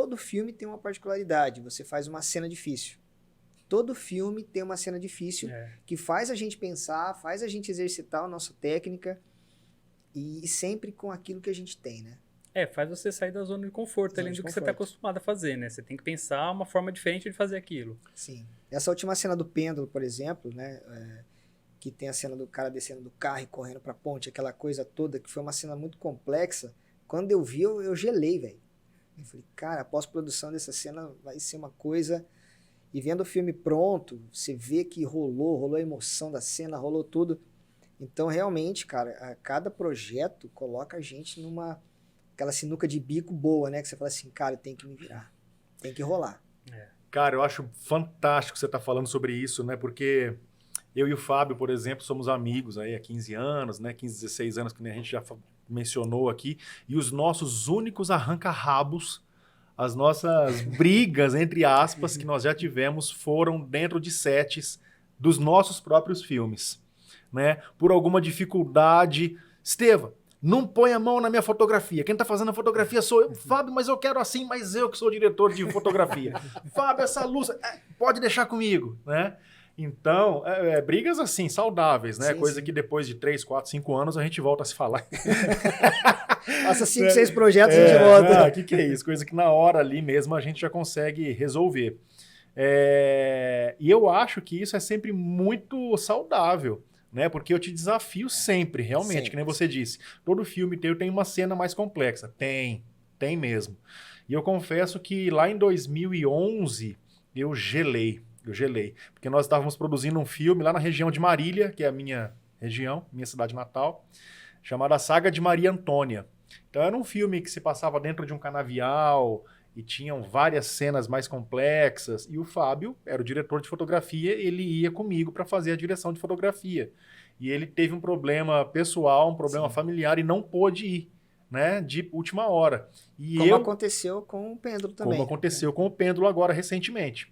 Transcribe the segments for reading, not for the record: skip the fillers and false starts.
todo filme tem uma particularidade. Você faz uma cena difícil. Todo filme tem uma cena difícil que faz a gente pensar, faz a gente exercitar a nossa técnica e sempre com aquilo que a gente tem, né? Faz você sair da zona de conforto ali do que você está acostumado a fazer, né? Você tem que pensar uma forma diferente de fazer aquilo. Sim. Essa última cena do pêndulo, por exemplo, né? Que tem a cena do cara descendo do carro e correndo pra ponte, aquela coisa toda, que foi uma cena muito complexa. Quando eu vi, eu gelei, velho. Eu falei, cara, a pós-produção dessa cena vai ser uma coisa... E vendo o filme pronto, você vê que rolou a emoção da cena, rolou tudo. Então, realmente, cara, cada projeto coloca a gente aquela sinuca de bico boa, né? Que você fala assim, cara, tem que me virar, tem que rolar. Cara, eu acho fantástico você estar falando sobre isso, né? Porque eu e o Fábio, por exemplo, somos amigos aí há 15 anos, né? 15, 16 anos, que a gente já mencionou aqui. E os nossos únicos arranca-rabos, as nossas brigas, entre aspas, que nós já tivemos, foram dentro de sets dos nossos próprios filmes, né? Por alguma dificuldade. Esteva, não põe a mão na minha fotografia. Quem tá fazendo a fotografia sou eu. Fábio, mas eu quero assim, mas eu que sou o diretor de fotografia. Fábio, essa luz, pode deixar comigo, né? Então, brigas assim, saudáveis, né? Sim, coisa sim. que depois de 3, 4, 5 anos a gente volta a se falar. Passa 5, 6 projetos e a gente volta. Que é isso? Coisa que na hora ali mesmo a gente já consegue resolver. E eu acho que isso é sempre muito saudável, né? Porque eu te desafio sempre, realmente, Sempre. que nem você disse. Todo filme teu tem uma cena mais complexa. Tem mesmo. E eu confesso que lá em 2011 eu gelei. Porque nós estávamos produzindo um filme lá na região de Marília, que é a minha região, minha cidade natal, chamada Saga de Maria Antônia. Então era um filme que se passava dentro de um canavial e tinham várias cenas mais complexas. E o Fábio era o diretor de fotografia, ele ia comigo para fazer a direção de fotografia. E ele teve um problema pessoal, um problema familiar e não pôde ir, né, de última hora. Como aconteceu com o pêndulo também. Como aconteceu com o pêndulo agora recentemente.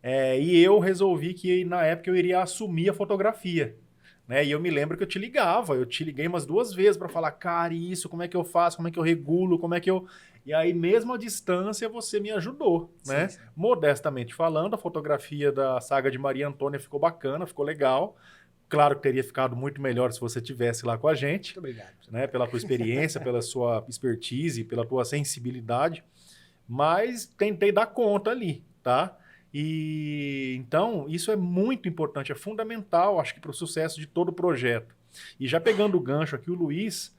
E eu resolvi que na época eu iria assumir a fotografia. Né? E eu me lembro que eu te liguei umas 2 vezes para falar, cara, isso, como é que eu faço, como é que eu regulo, como é que eu... E aí, mesmo à distância, você me ajudou, né? Sim. Modestamente falando, a fotografia da Saga de Maria Antônia ficou bacana, ficou legal. Claro que teria ficado muito melhor se você estivesse lá com a gente. Muito obrigado. Né? Pela tua experiência, pela sua expertise, pela tua sensibilidade. Mas tentei dar conta ali, tá? E então isso é muito importante, é fundamental, acho que para o sucesso de todo o projeto. E já pegando o gancho aqui, o Luiz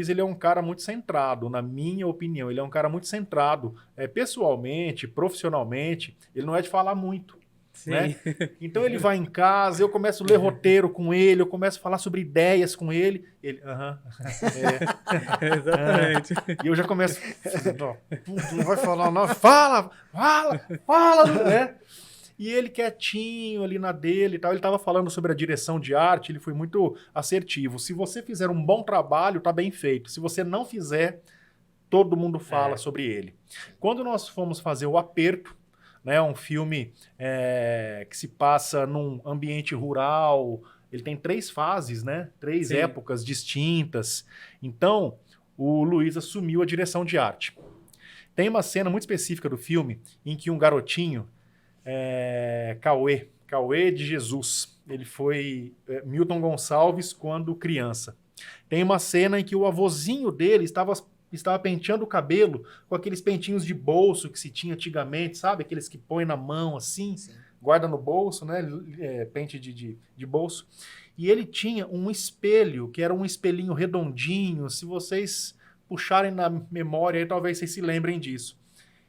ele é um cara muito centrado, na minha opinião, ele é um cara muito centrado, pessoalmente, profissionalmente, ele não é de falar muito. Né? Então ele vai em casa, eu começo a ler roteiro com ele, eu começo a falar sobre ideias com ele, Exatamente. E eu já começo, não vai falar não, fala, né? E ele quietinho ali na dele e tal, ele estava falando sobre a direção de arte, ele foi muito assertivo. Se você fizer um bom trabalho, tá bem feito. Se você não fizer, todo mundo fala sobre ele. Quando nós fomos fazer o Aperto, né, um filme que se passa num ambiente rural, ele tem 3 fases, né? 3 épocas distintas. Então, o Luiz assumiu a direção de arte. Tem uma cena muito específica do filme em que um garotinho, Cauê de Jesus, ele foi Milton Gonçalves quando criança. Tem uma cena em que o avôzinho dele estava penteando o cabelo com aqueles pentinhos de bolso que se tinha antigamente, sabe? Aqueles que põe na mão assim, guarda no bolso, né? Pente de bolso. E ele tinha um espelho, que era um espelhinho redondinho. Se vocês puxarem na memória, aí, talvez vocês se lembrem disso.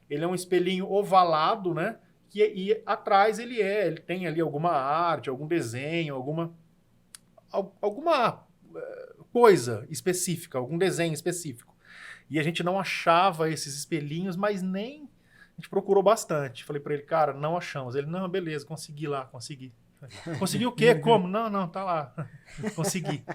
Ele é um espelhinho ovalado, né? E atrás ele tem ali alguma arte, algum desenho, alguma coisa específica, algum desenho específico. E a gente não achava esses espelhinhos, mas nem... A gente procurou bastante. Falei pra ele, cara, não achamos. Ele, não, beleza, consegui lá, consegui. Consegui o quê? Como? Não, tá lá. Consegui.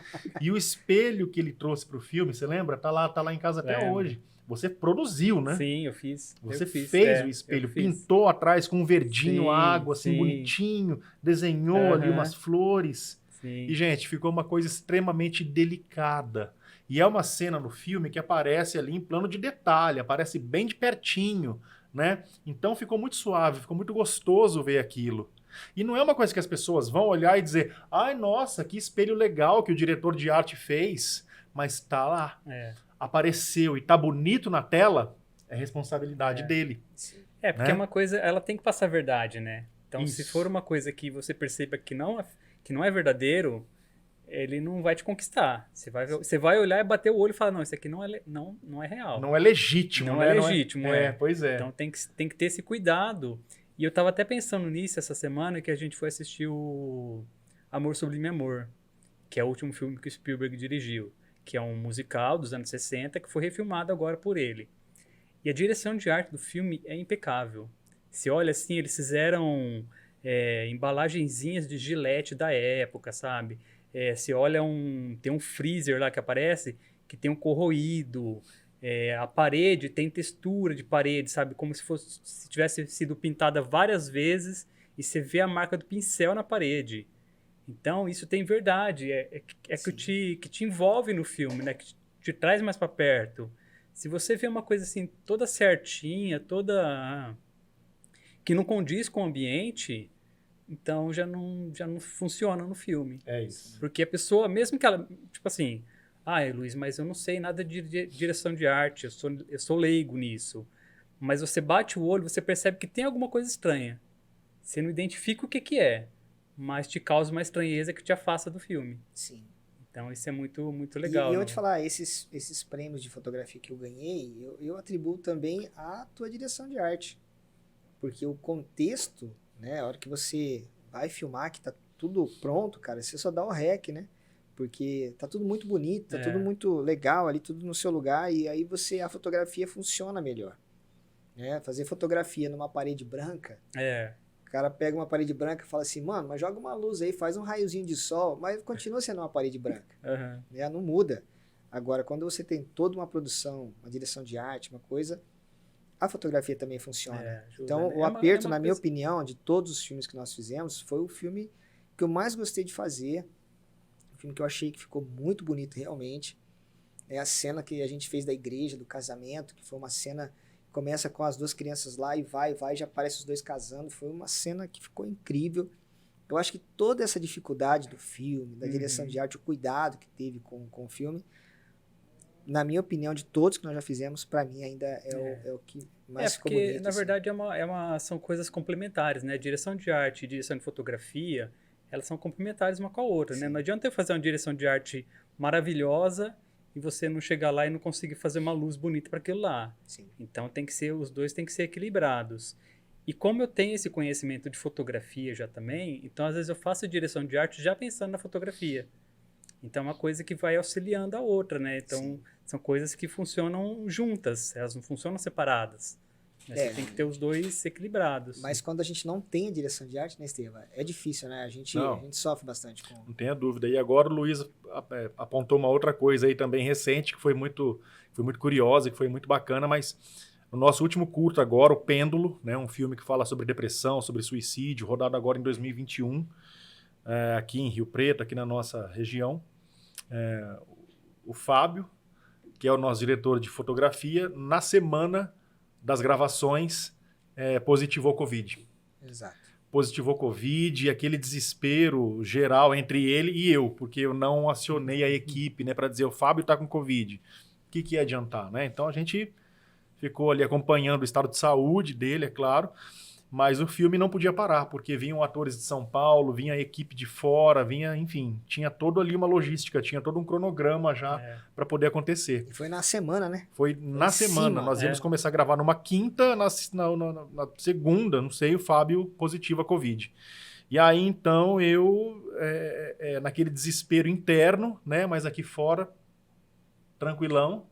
E o espelho que ele trouxe pro filme, você lembra? Tá lá em casa até hoje. Você produziu, né? Sim, eu fiz. Você fez o espelho, pintou atrás com um verdinho, água, assim, bonitinho, desenhou ali umas flores. Sim. E, gente, ficou uma coisa extremamente delicada. E é uma cena no filme que aparece ali em plano de detalhe, aparece bem de pertinho, né? Então ficou muito suave, ficou muito gostoso ver aquilo. E não é uma coisa que as pessoas vão olhar e dizer, ai, nossa, que espelho legal que o diretor de arte fez, mas tá lá. Apareceu e tá bonito na tela, é responsabilidade dele. Porque né? é uma coisa, ela tem que passar a verdade, né? Então, Isso. se for uma coisa que você perceba que não é verdadeiro, ele não vai te conquistar. Você vai olhar e bater o olho e falar, não, isso aqui não é real. Não é legítimo, Não né? é legítimo, Pois é. Então tem que ter esse cuidado. E eu tava até pensando nisso essa semana que a gente foi assistir o Amor Sublime Amor, que é o último filme que o Spielberg dirigiu, que é um musical dos anos 60 que foi refilmado agora por ele. E a direção de arte do filme é impecável. Se olha assim, eles fizeram embalagenzinhas de Gillette da época, sabe? Se olha tem um freezer lá que aparece, que tem um corroído. A parede tem textura de parede, sabe? Como se tivesse sido pintada várias vezes e você vê a marca do pincel na parede. Então, isso tem verdade. Que te envolve no filme, né? Que te traz mais para perto. Se você vê uma coisa assim, toda certinha, que não condiz com o ambiente, então já não funciona no filme. É isso. Porque a pessoa, mesmo que ela, tipo assim, Luiz, mas eu não sei nada de direção de arte, eu sou leigo nisso. Mas você bate o olho, você percebe que tem alguma coisa estranha. Você não identifica o que é, mas te causa uma estranheza que te afasta do filme. Sim. Então isso é muito, muito legal. E eu vou te falar, esses prêmios de fotografia que eu ganhei, eu atribuo também à tua direção de arte. Porque o contexto, né, a hora que você vai filmar, que tá tudo pronto, cara, você só dá o rec, né? Porque tá tudo muito bonito, tá tudo muito legal ali, tudo no seu lugar, e aí a fotografia funciona melhor. Né? Fazer fotografia numa parede branca, o cara pega uma parede branca e fala assim, mano, mas joga uma luz aí, faz um raiozinho de sol, mas continua sendo uma parede branca. Né? Não muda. Agora, quando você tem toda uma produção, uma direção de arte, uma coisa, a fotografia também funciona. Então, o Aperto, na minha opinião, de todos os filmes que nós fizemos, foi o filme que eu mais gostei de fazer. Um filme que eu achei que ficou muito bonito, realmente. É a cena que a gente fez da igreja, do casamento, que foi uma cena que começa com as duas crianças lá e vai, já aparece os dois casando. Foi uma cena que ficou incrível. Eu acho que toda essa dificuldade do filme, da direção de arte, o cuidado que teve com o filme, na minha opinião, de todos que nós já fizemos, para mim ainda é o que mais ficou bonito. Porque, na verdade, são coisas complementares, né? Direção de arte e direção de fotografia, elas são complementares uma com a outra, né? Não adianta eu fazer uma direção de arte maravilhosa e você não chegar lá e não conseguir fazer uma luz bonita para aquilo lá. Sim. Então, os dois têm que ser equilibrados. E como eu tenho esse conhecimento de fotografia já também, então, às vezes, eu faço direção de arte já pensando na fotografia. Então, é uma coisa que vai auxiliando a outra, né? Então, são coisas que funcionam juntas, elas não funcionam separadas. Né? Você tem que ter os dois equilibrados. Mas quando a gente não tem a direção de arte, né, Estevam? É difícil, né? A gente sofre bastante com... Não tenha dúvida. E agora o Luiz apontou uma outra coisa aí também recente, que foi muito curiosa, que foi muito bacana, mas no nosso último curto agora, O Pêndulo, né, um filme que fala sobre depressão, sobre suicídio, rodado agora em 2021, aqui em Rio Preto, aqui na nossa região. O Fábio, que é o nosso diretor de fotografia, na semana das gravações, positivou Covid. Exato. Positivou Covid, aquele desespero geral entre ele e eu, porque eu não acionei a equipe, né, para dizer, o Fábio está com Covid. O que ia adiantar, né? Então a gente ficou ali acompanhando o estado de saúde dele, é claro, mas o filme não podia parar, porque vinham atores de São Paulo, vinha a equipe de fora, enfim, tinha todo ali uma logística, tinha todo um cronograma já para poder acontecer. E foi na semana, né? Foi na semana. Nós íamos começar a gravar numa quinta, na segunda, não sei, o Fábio positivo a Covid. E aí, então, eu, naquele desespero interno, né, mas aqui fora, tranquilão,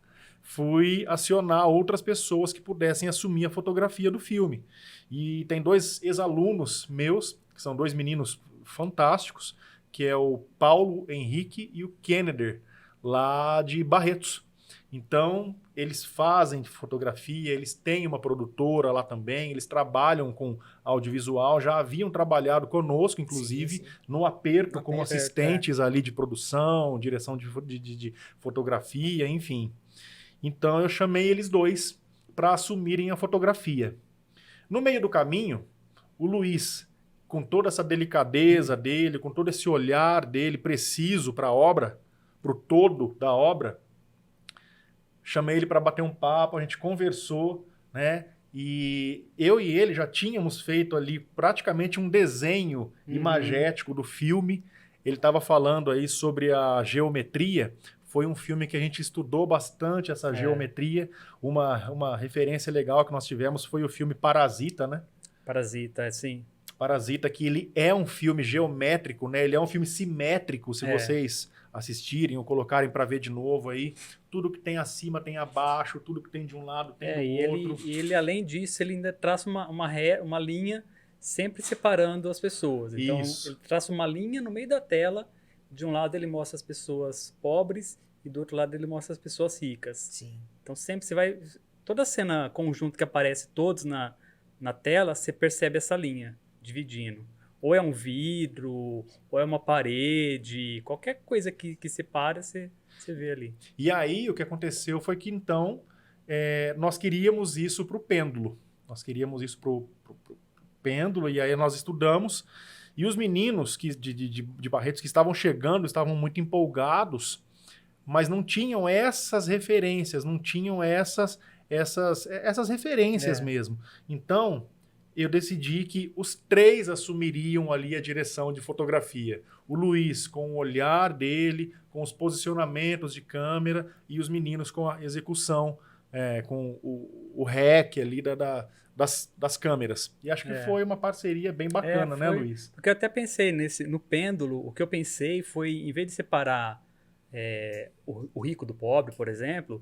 fui acionar outras pessoas que pudessem assumir a fotografia do filme. E tem 2 ex-alunos meus, que são 2 meninos fantásticos, que é o Paulo Henrique e o Kennedy, lá de Barretos. Então, eles fazem fotografia, eles têm uma produtora lá também, eles trabalham com audiovisual, já haviam trabalhado conosco, inclusive, Sim, sim. no Aperto, No como Aperto, assistentes ali de produção, direção de fotografia, enfim. Então, eu chamei eles dois para assumirem a fotografia. No meio do caminho, o Luiz, com toda essa delicadeza dele, com todo esse olhar dele preciso para a obra, para o todo da obra, chamei ele para bater um papo, a gente conversou, né? E eu e ele já tínhamos feito ali praticamente um desenho imagético do filme. Ele estava falando aí sobre a geometria. Foi um filme que a gente estudou bastante essa geometria. Uma referência legal que nós tivemos foi o filme Parasita, né? Parasita, sim. Parasita, que ele é um filme geométrico, né? Ele é um filme simétrico, se vocês assistirem ou colocarem para ver de novo aí. Tudo que tem acima tem abaixo, tudo que tem de um lado tem do outro. E ele, além disso, ele ainda traça uma linha sempre separando as pessoas. Então, ele traça uma linha no meio da tela. De um lado ele mostra as pessoas pobres e do outro lado ele mostra as pessoas ricas. Sim. Então, sempre você vai... Toda cena conjunto que aparece todos na tela, você percebe essa linha dividindo. Ou é um vidro, ou é uma parede, qualquer coisa que separa, você vê ali. E aí, o que aconteceu foi que, então, nós queríamos isso para o pêndulo. Nós queríamos isso para o pêndulo, e aí nós estudamos. E os meninos de Barretos que estavam chegando, estavam muito empolgados, mas não tinham essas referências, não tinham essas referências mesmo. Então, eu decidi que os três assumiriam ali a direção de fotografia. O Luiz com o olhar dele, com os posicionamentos de câmera, e os meninos com a execução, com o rec ali das câmeras. E acho que foi uma parceria bem bacana, né, Luiz? Porque eu até pensei no pêndulo, o que eu pensei foi, em vez de separar o rico do pobre, por exemplo,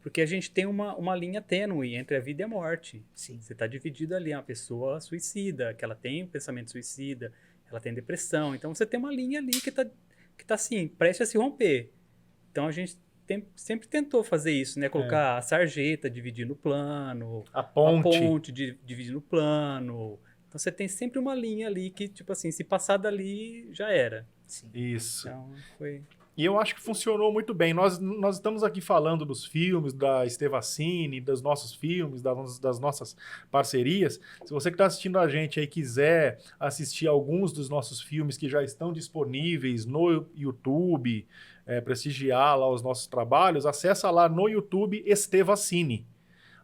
porque a gente tem uma linha tênue entre a vida e a morte. Sim. Você está dividido ali, é uma pessoa suicida, que ela tem um pensamento suicida, ela tem depressão. Então você tem uma linha ali que tá assim, prestes a se romper. Então a gente sempre tentou fazer isso, né? Colocar a sarjeta dividindo o plano, a ponte dividindo o plano. Então você tem sempre uma linha ali que, tipo assim, se passar dali, já era. Sim. Isso. Então foi... E eu acho que funcionou muito bem. Nós estamos aqui falando dos filmes da Estevacini, dos nossos filmes, das nossas parcerias. Se você que está assistindo a gente aí quiser assistir alguns dos nossos filmes que já estão disponíveis no YouTube, prestigiar lá os nossos trabalhos, acessa lá no YouTube Estevacini.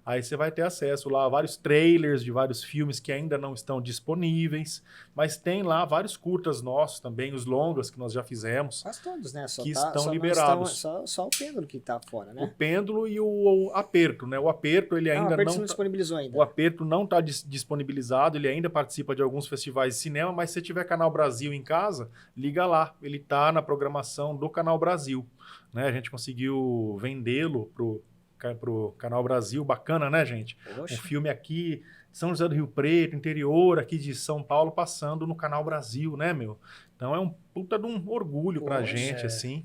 Aí você vai ter acesso lá a vários trailers de vários filmes que ainda não estão disponíveis, mas tem lá vários curtas nossos também, os longas que nós já fizemos. Quase todos, né? Que estão liberados. Só o pêndulo que está fora, né? O pêndulo e o aperto, né? O aperto ele ainda o aperto não disponibilizou ainda. O aperto não está disponibilizado, ele ainda participa de alguns festivais de cinema, mas se tiver Canal Brasil em casa, liga lá. Ele está na programação do Canal Brasil, né? A gente conseguiu vendê-lo pro Canal Brasil, bacana, né, gente? Poxa. Um filme aqui, São José do Rio Preto, interior aqui de São Paulo, passando no Canal Brasil, né, meu? Então é um puta de um orgulho pra gente, assim.